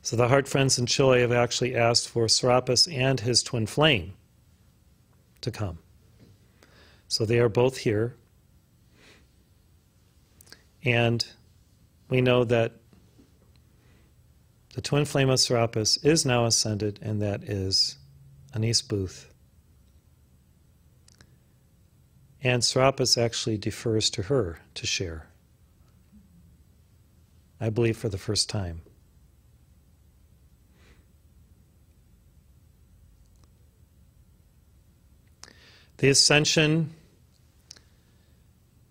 So the Heart Friends in Chile have actually asked for Serapis and his twin flame to come. So they are both here. And we know that the twin flame of Serapis is now ascended, and that is Anais Booth. And Serapis actually defers to her to share, I believe for the first time. The ascension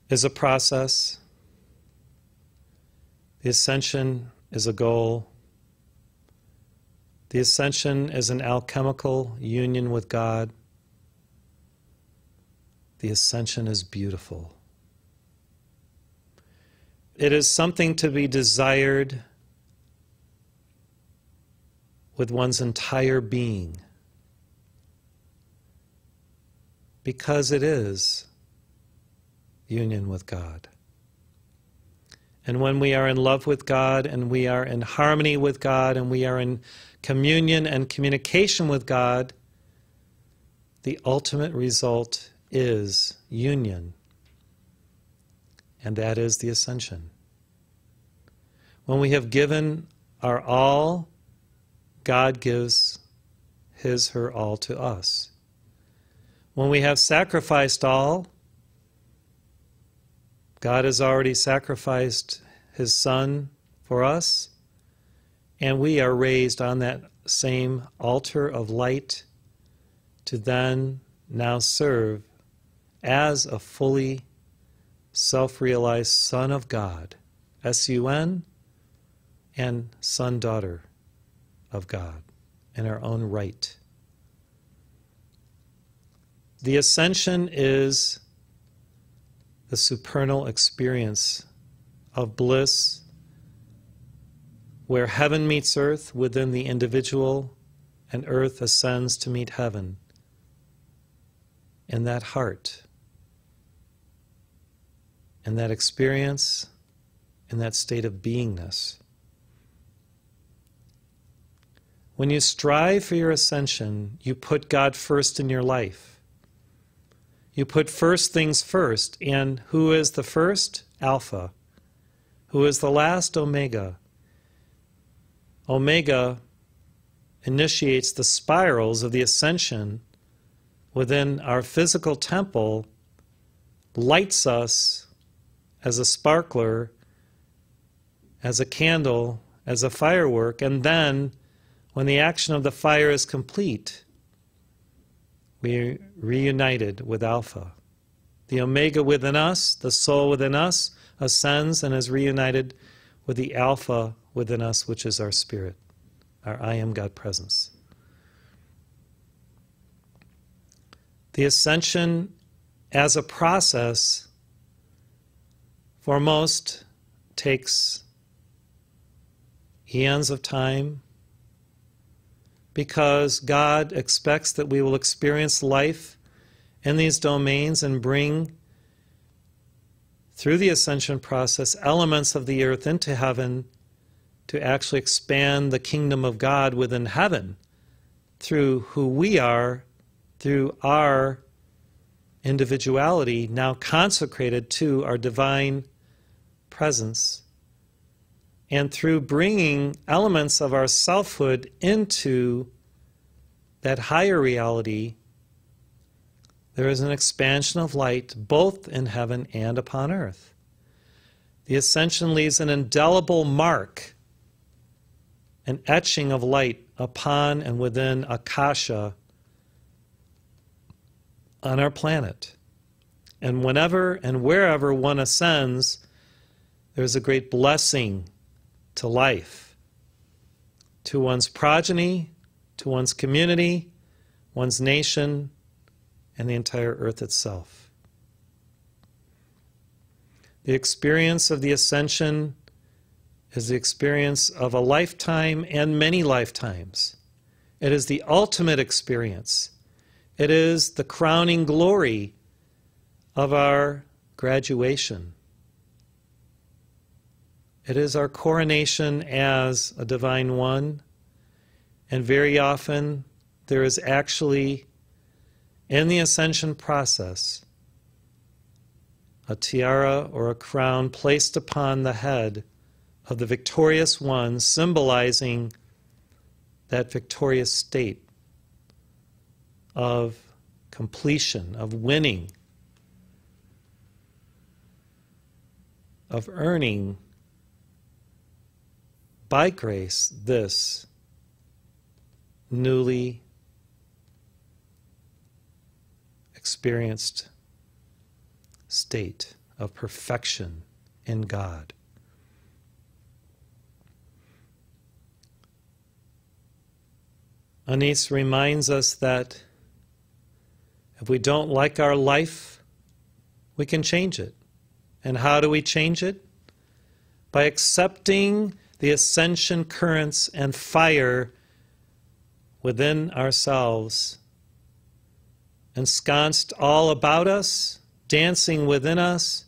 is a process. The ascension is a goal. The ascension is an alchemical union with God. The ascension is beautiful. It is something to be desired with one's entire being, because it is union with God. And when we are in love with God, and we are in harmony with God, and we are in communion and communication with God, the ultimate result is union. And that is the ascension. When we have given our all, God gives his, her all to us. When we have sacrificed all, God has already sacrificed his Son for us, and we are raised on that same altar of light to then now serve as a fully self-realized Son of God, S-U-N, and son, daughter of God in our own right. The ascension is the supernal experience of bliss, where heaven meets earth within the individual, and earth ascends to meet heaven in that heart, in that experience, in that state of beingness. When you strive for your ascension, you put God first in your life. You put first things first. And who is the first? Alpha. Who is the last? Omega. Omega initiates the spirals of the ascension within our physical temple, lights us as a sparkler, as a candle, as a firework, and then when the action of the fire is complete, we are reunited with Alpha. The Omega within us, the soul within us, ascends and is reunited with the Alpha within us, which is our spirit, our I Am God presence. The ascension as a process, for most, takes eons of time, because God expects that we will experience life in these domains and bring, through the ascension process, elements of the earth into heaven to actually expand the kingdom of God within heaven through who we are, through our individuality now consecrated to our divine presence, and through bringing elements of our selfhood into that higher reality, there is an expansion of light both in heaven and upon earth. The ascension leaves an indelible mark, an etching of light upon and within Akasha on our planet. And whenever and wherever one ascends, there's a great blessing to life, to one's progeny, to one's community, one's nation, and the entire earth itself. The experience of the ascension is the experience of a lifetime and many lifetimes. It is the ultimate experience. It is the crowning glory of our graduation. It is our coronation as a divine one, and very often there is actually, in the ascension process, a tiara or a crown placed upon the head of the victorious one, symbolizing that victorious state of completion, of winning, of earning by grace this newly experienced state of perfection in God. Anais reminds us that if we don't like our life, we can change it. And how do we change it? By accepting the ascension currents and fire within ourselves, ensconced all about us, dancing within us,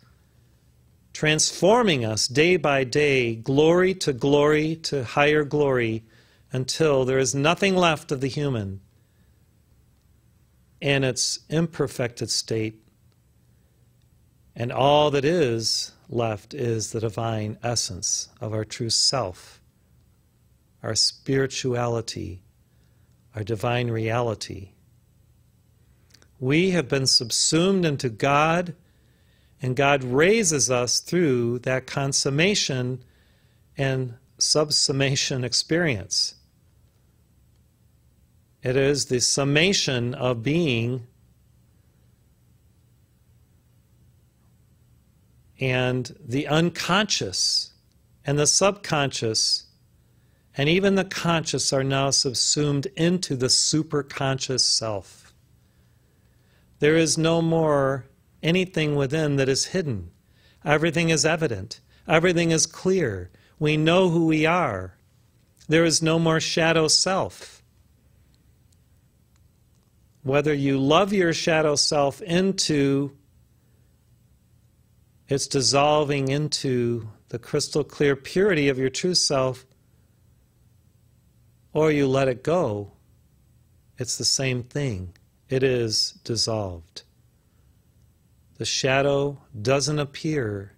transforming us day by day, glory to higher glory, until there is nothing left of the human in its imperfected state, and all that is left is the divine essence of our true self, our spirituality, our divine reality. We have been subsumed into God, and God raises us through that consummation and subsummation experience. It is the summation of being and the unconscious and the subconscious and even the conscious are now subsumed into the superconscious self. There is no more anything within that is hidden. Everything is evident. Everything is clear. We know who we are. There is no more shadow self. Whether you love your shadow self into its dissolving into the crystal clear purity of your true self, or you let it go, it's the same thing. It is dissolved. The shadow doesn't appear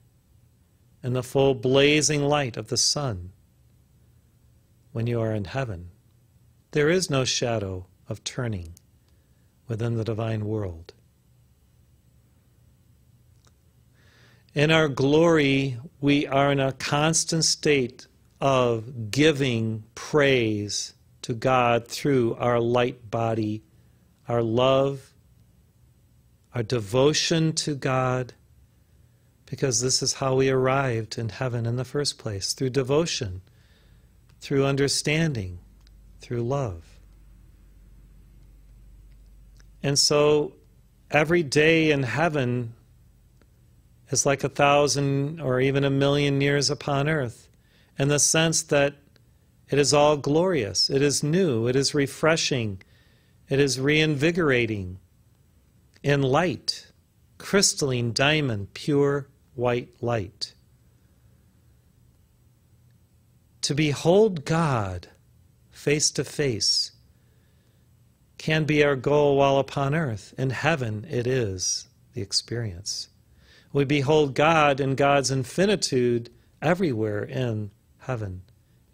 in the full blazing light of the sun when you are in heaven. There is no shadow of turning within the divine world. In our glory, we are in a constant state of giving praise to God through our light body, our love, our devotion to God, because this is how we arrived in heaven in the first place, through devotion, through understanding, through love. And so every day in heaven is like 1,000 or even 1,000,000 years upon earth, in the sense that it is all glorious, it is new, it is refreshing, it is reinvigorating in light, crystalline diamond, pure white light. To behold God face to face can be our goal while upon earth. In heaven, it is the experience. We behold God in God's infinitude everywhere in heaven,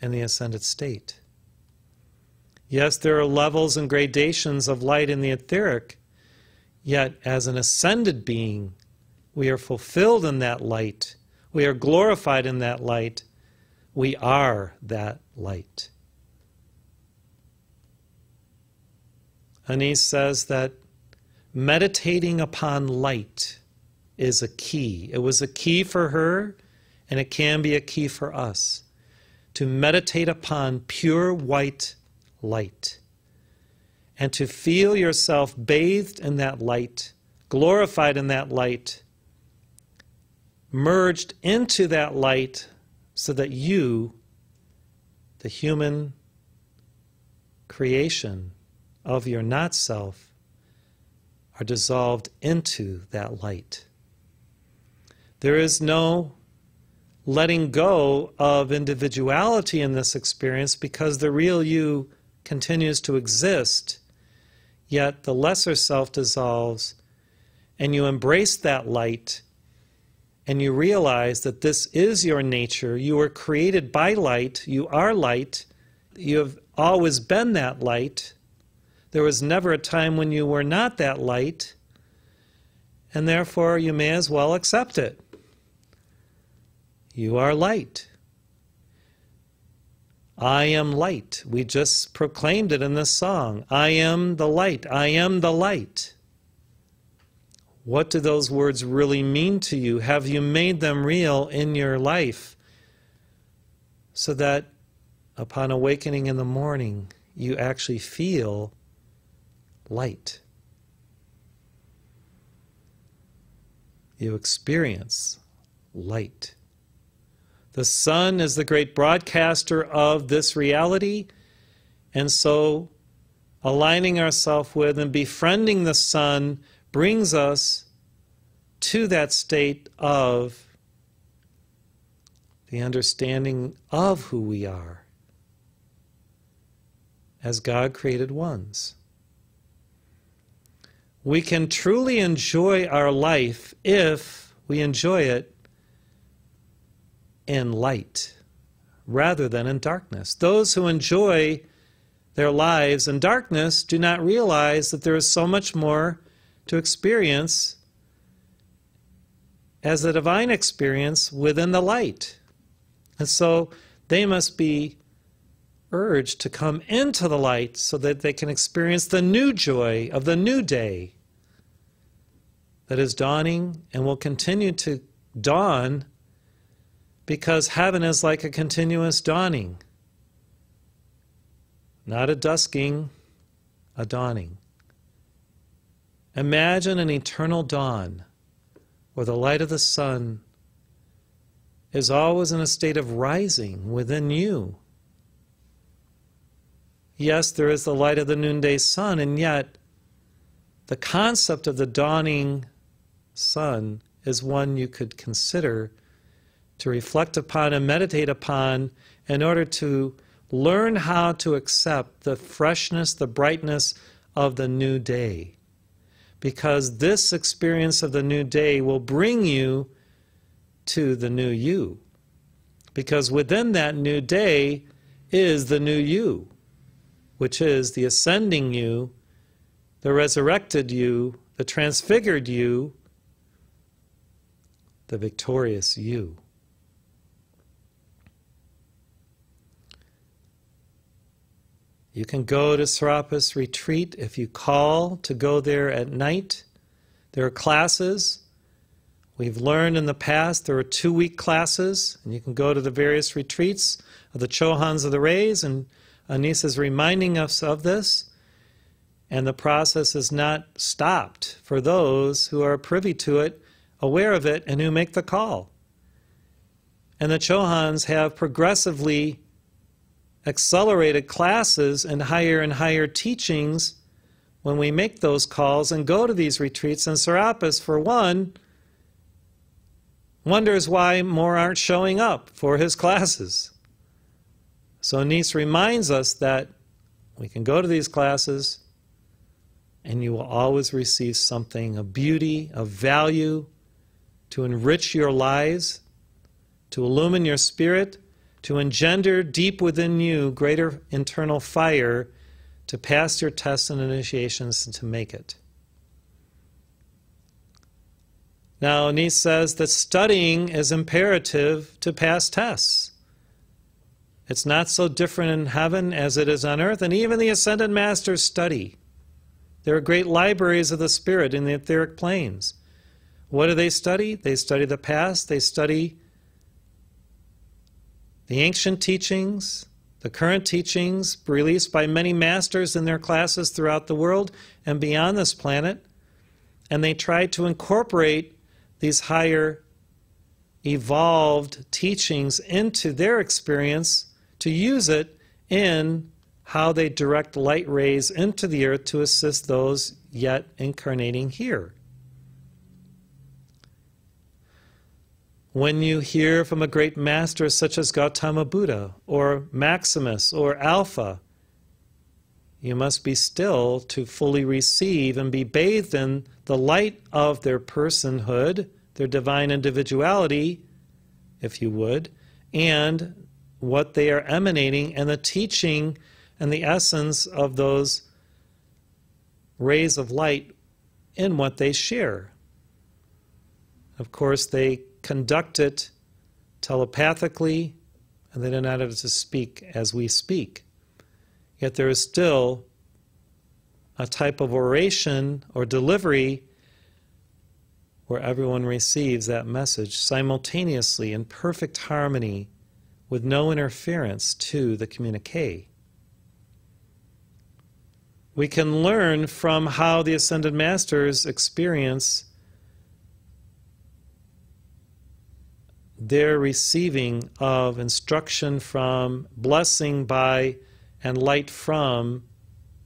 in the ascended state. Yes, there are levels and gradations of light in the etheric, yet as an ascended being, we are fulfilled in that light. We are glorified in that light. We are that light. Anais says that meditating upon light is a key. It was a key for her, and it can be a key for us. To meditate upon pure white light, and to feel yourself bathed in that light, glorified in that light, merged into that light, so that you, the human creation of your not-self, are dissolved into that light. There is no letting go of individuality in this experience because the real you continues to exist, yet the lesser self dissolves, and you embrace that light, and you realize that this is your nature. You were created by light. You are light. You have always been that light. There was never a time when you were not that light, and therefore you may as well accept it. You are light. I am light. We just proclaimed it in this song. I am the light. I am the light. What do those words really mean to you? Have you made them real in your life so that upon awakening in the morning, you actually feel light? You experience light. The sun is the great broadcaster of this reality, and so aligning ourselves with and befriending the sun brings us to that state of the understanding of who we are as God created ones. We can truly enjoy our life if we enjoy it in light rather than in darkness. Those who enjoy their lives in darkness do not realize that there is so much more to experience as a divine experience within the light. And so they must be urged to come into the light so that they can experience the new joy of the new day that is dawning and will continue to dawn, because heaven is like a continuous dawning. Not a dusking, a dawning. Imagine an eternal dawn where the light of the sun is always in a state of rising within you. Yes, there is the light of the noonday sun, and yet the concept of the dawning sun is one you could consider to reflect upon and meditate upon in order to learn how to accept the freshness, the brightness of the new day. Because this experience of the new day will bring you to the new you. Because within that new day is the new you, which is the ascending you, the resurrected you, the transfigured you, the victorious you. You can go to Serapis Retreat if you call to go there at night. There are classes. We've learned in the past there are 2-week classes, and you can go to the various retreats of the Chohans of the Rays, and Anis is reminding us of this. And the process is not stopped for those who are privy to it, aware of it, and who make the call. And the Chohans have progressively accelerated classes and higher teachings when we make those calls and go to these retreats. And Serapis, for one, wonders why more aren't showing up for his classes. So Anis reminds us that we can go to these classes and you will always receive something of beauty, of value, to enrich your lives, to illumine your spirit, to engender deep within you greater internal fire to pass your tests and initiations and to make it. Now, Anis says that studying is imperative to pass tests. It's not so different in heaven as it is on earth, and even the Ascended Masters study. There are great libraries of the Spirit in the etheric planes. What do they study? They study the past, they study the ancient teachings, the current teachings released by many masters in their classes throughout the world and beyond this planet, and they try to incorporate these higher evolved teachings into their experience to use it in how they direct light rays into the earth to assist those yet incarnating here. When you hear from a great master such as Gautama Buddha or Maximus or Alpha, you must be still to fully receive and be bathed in the light of their personhood, their divine individuality, if you would, and what they are emanating and the teaching and the essence of those rays of light in what they share. Of course, they conduct it telepathically, and they do not have to speak as we speak. Yet there is still a type of oration or delivery where everyone receives that message simultaneously in perfect harmony with no interference to the communique. We can learn from how the Ascended Masters experience their receiving of instruction from, blessing by, and light from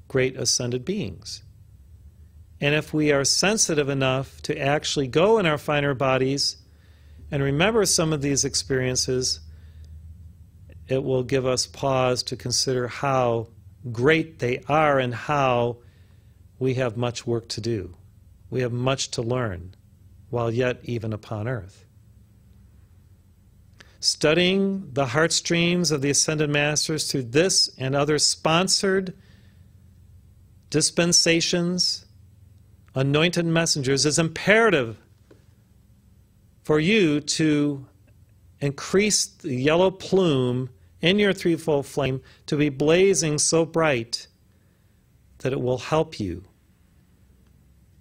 great ascended beings. And if we are sensitive enough to actually go in our finer bodies and remember some of these experiences, it will give us pause to consider how great they are and how we have much work to do. We have much to learn while yet even upon earth. Studying the heartstrings of the Ascended Masters through this and other sponsored dispensations, anointed messengers, is imperative for you to increase the yellow plume in your threefold flame to be blazing so bright that it will help you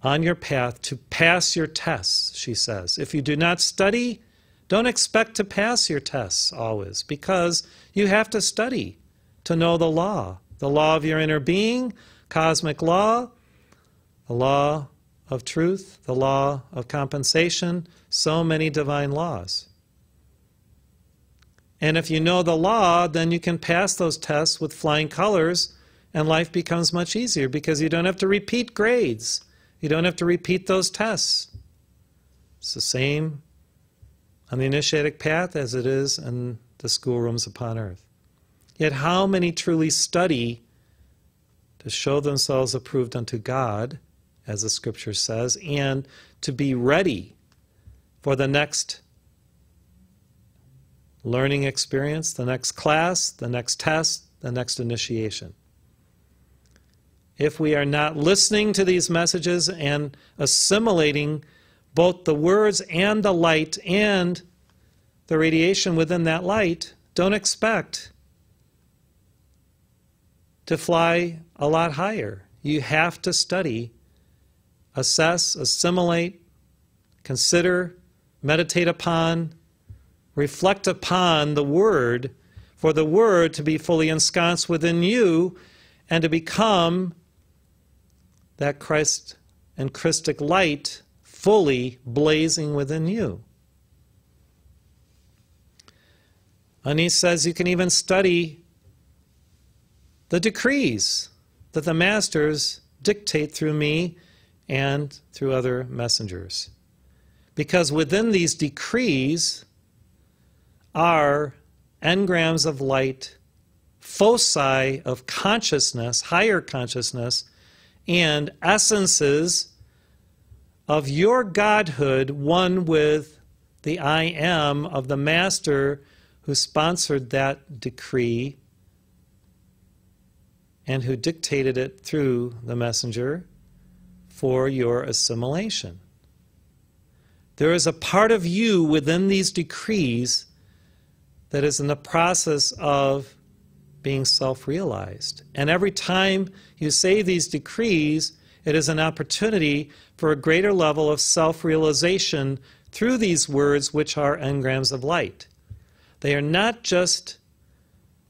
on your path to pass your tests, she says. If you do not study, don't expect to pass your tests always, because you have to study to know the law of your inner being, cosmic law, the law of truth, the law of compensation, so many divine laws. And if you know the law, then you can pass those tests with flying colors, and life becomes much easier because you don't have to repeat grades. You don't have to repeat those tests. It's the same on the initiatic path as it is in the schoolrooms upon earth. Yet how many truly study to show themselves approved unto God, as the scripture says, and to be ready for the next learning experience, the next class, the next test, the next initiation. If we are not listening to these messages and assimilating both the words and the light and the radiation within that light, don't expect to fly a lot higher. You have to study, assess, assimilate, consider, meditate upon, reflect upon the Word, for the Word to be fully ensconced within you and to become that Christ and Christic light fully blazing within you. And he says you can even study the decrees that the Masters dictate through me and through other messengers. Because within these decrees are engrams of light, foci of consciousness, higher consciousness, and essences of your godhood, one with the I am of the Master who sponsored that decree and who dictated it through the messenger for your assimilation. There is a part of you within these decrees that is in the process of being self-realized. And every time you say these decrees, it is an opportunity for a greater level of self-realization through these words, which are engrams of light. They are not just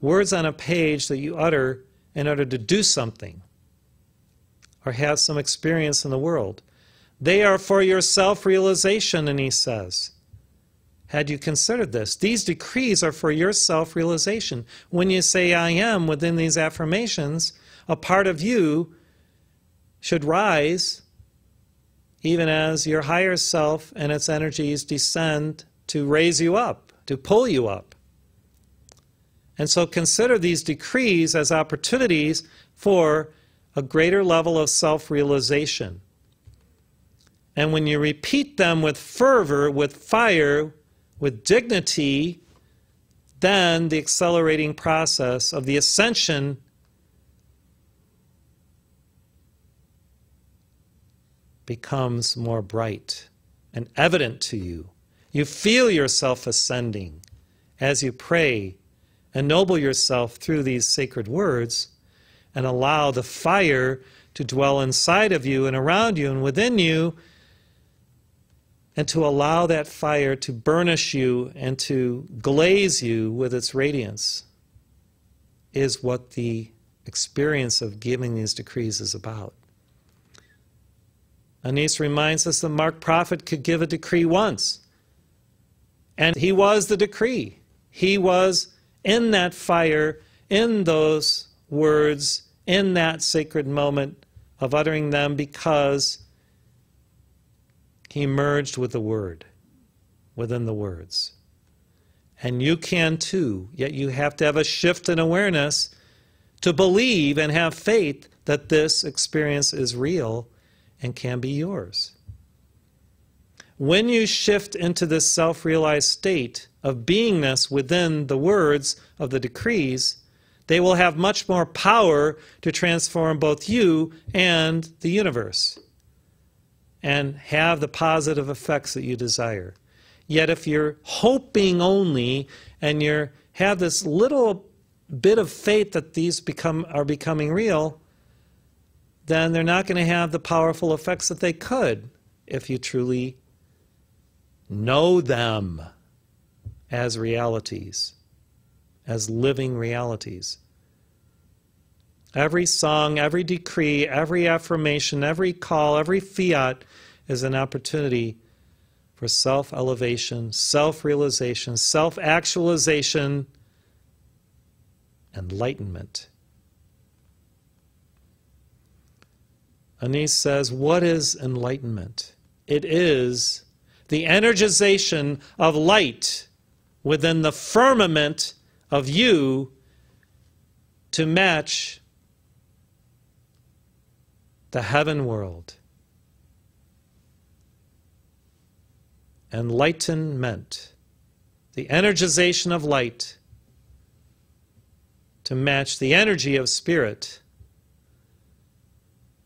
words on a page that you utter in order to do something or have some experience in the world. They are for your self-realization, and he says, had you considered this? These decrees are for your self-realization. When you say I am within these affirmations, a part of you should rise even as your higher self and its energies descend to raise you up, to pull you up. And so consider these decrees as opportunities for a greater level of self-realization. And when you repeat them with fervor, with fire, with dignity, then the accelerating process of the ascension becomes more bright and evident to you. You feel yourself ascending as you pray. Ennoble yourself through these sacred words and allow the fire to dwell inside of you and around you and within you, and to allow that fire to burnish you and to glaze you with its radiance is what the experience of giving these decrees is about. Anais reminds us that Mark Prophet could give a decree once, and he was the decree. He was in that fire, in those words, in that sacred moment of uttering them, because he merged with the Word, within the words. And you can too, yet you have to have a shift in awareness to believe and have faith that this experience is real and can be yours. When you shift into this self-realized state of beingness within the words of the decrees, they will have much more power to transform both you and the universe and have the positive effects that you desire. Yet if you're hoping only and you have this little bit of faith that these are becoming real, then they're not going to have the powerful effects that they could if you truly know them as realities, as living realities. Every song, every decree, every affirmation, every call, every fiat is an opportunity for self-elevation, self-realization, self-actualization, enlightenment. Anais says, what is enlightenment? It is the energization of light within the firmament of you to match the heaven world. Enlightenment, the energization of light to match the energy of spirit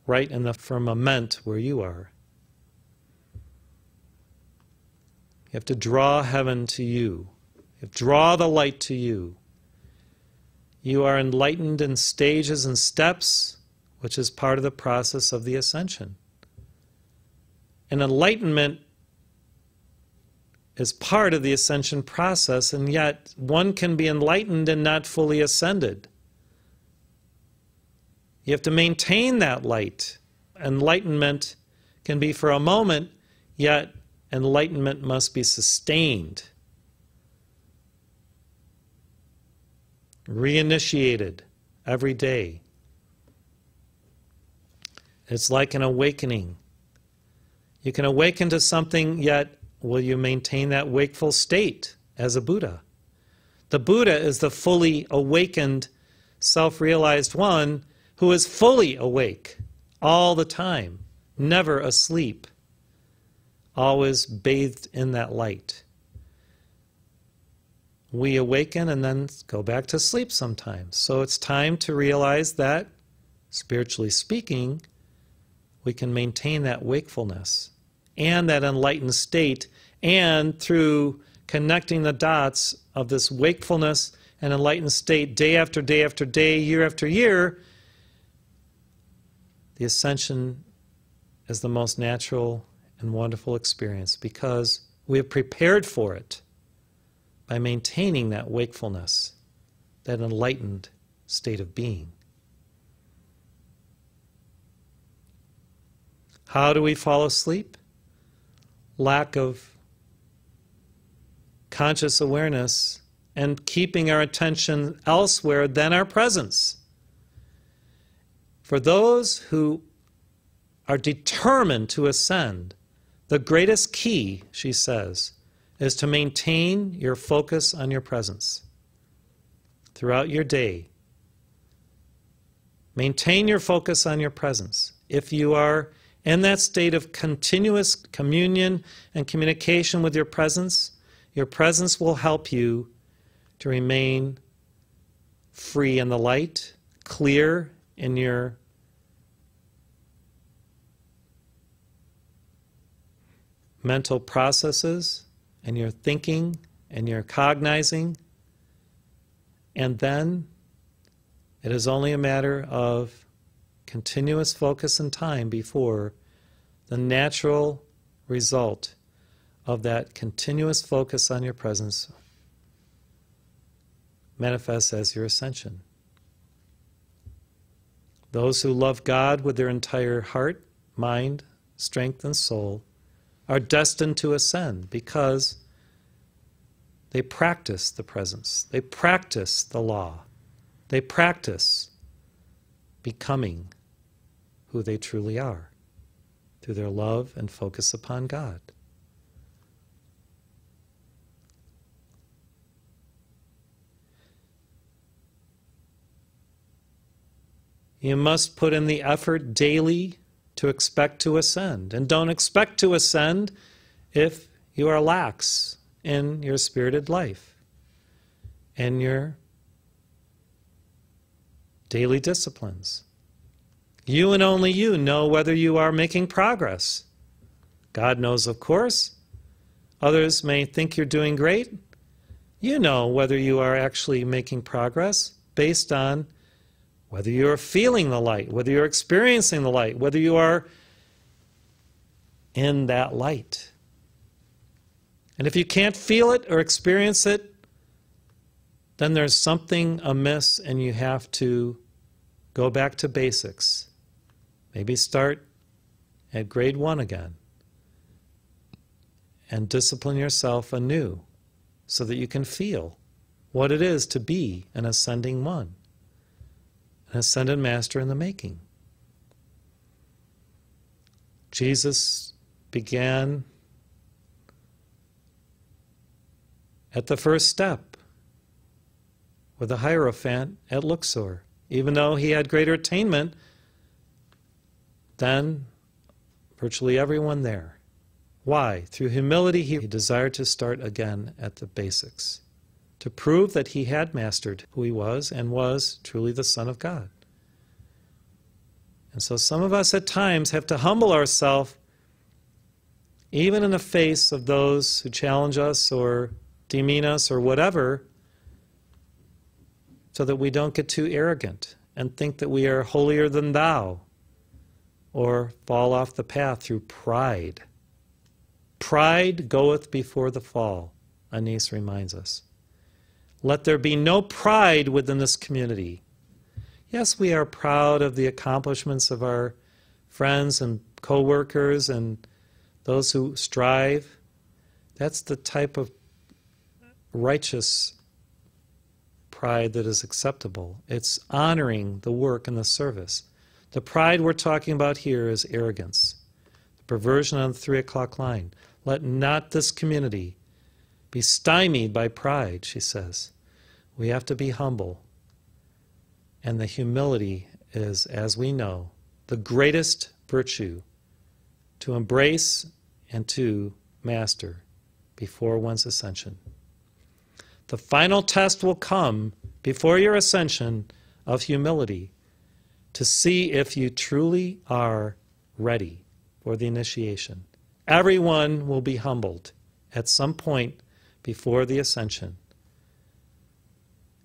right in the firmament where you are. You have to draw heaven to you. You have to draw the light to you. You are enlightened in stages and steps, which is part of the process of the ascension. And enlightenment is part of the ascension process, and yet one can be enlightened and not fully ascended. You have to maintain that light. Enlightenment can be for a moment, yet enlightenment must be sustained, reinitiated every day. It's like an awakening. You can awaken to something, yet will you maintain that wakeful state as a Buddha? The Buddha is the fully awakened, self-realized one who is fully awake all the time, never asleep, always bathed in that light. We awaken and then go back to sleep sometimes. So it's time to realize that, spiritually speaking, we can maintain that wakefulness and that enlightened state, and through connecting the dots of this wakefulness and enlightened state day after day after day, year after year, the ascension is the most natural and wonderful experience because we have prepared for it by maintaining that wakefulness, that enlightened state of being. How do we fall asleep? Lack of conscious awareness and keeping our attention elsewhere than our presence. For those who are determined to ascend, the greatest key, she says, is to maintain your focus on your presence throughout your day. Maintain your focus on your presence. If you are in that state of continuous communion and communication with your presence will help you to remain free in the light, clear in your mental processes and your thinking and your cognizing. And then it is only a matter of continuous focus and time before the natural result of that continuous focus on your presence manifests as your ascension. Those who love God with their entire heart, mind, strength, and soul are destined to ascend because they practice the presence. They practice the law. They practice becoming who they truly are through their love and focus upon God. You must put in the effort daily to expect to ascend. And don't expect to ascend if you are lax in your spirited life and your daily disciplines. You and only you know whether you are making progress. God knows, of course. Others may think you're doing great. You know whether you are actually making progress based on whether you're feeling the light, whether you're experiencing the light, whether you are in that light. And if you can't feel it or experience it, then there's something amiss and you have to go back to basics. Maybe start at grade 1 again and discipline yourself anew so that you can feel what it is to be an ascending one, an ascended master in the making. Jesus began at the first step with the Hierophant at Luxor. Even though he had greater attainment than virtually everyone there. Why? Through humility, he desired to start again at the basics, to prove that he had mastered who he was and was truly the Son of God. And so some of us at times have to humble ourselves, even in the face of those who challenge us or demean us or whatever, so that we don't get too arrogant and think that we are holier than thou, or fall off the path through pride. Pride goeth before the fall, Anais reminds us. Let there be no pride within this community. Yes, we are proud of the accomplishments of our friends and co-workers and those who strive. That's the type of righteous pride that is acceptable. It's honoring the work and the service. The pride we're talking about here is arrogance, the perversion on the 3 o'clock line. Let not this community be stymied by pride, she says. We have to be humble. And the humility is, as we know, the greatest virtue to embrace and to master before one's ascension. The final test will come before your ascension of humility to see if you truly are ready for the initiation. Everyone will be humbled at some point before the ascension.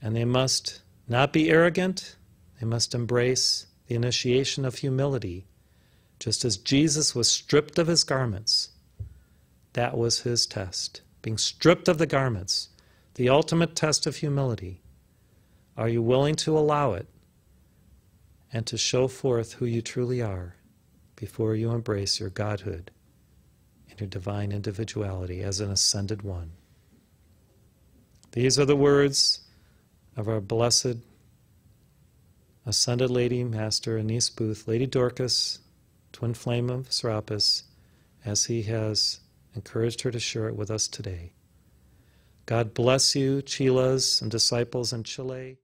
And they must not be arrogant. They must embrace the initiation of humility. Just as Jesus was stripped of his garments, that was his test. Being stripped of the garments, the ultimate test of humility. Are you willing to allow it and to show forth who you truly are before you embrace your godhood and your divine individuality as an ascended one? These are the words of our blessed Ascended Lady Master Anais Booth, Lady Dorcas, twin flame of Serapis, as he has encouraged her to share it with us today. God bless you, Chelas and disciples in Chile.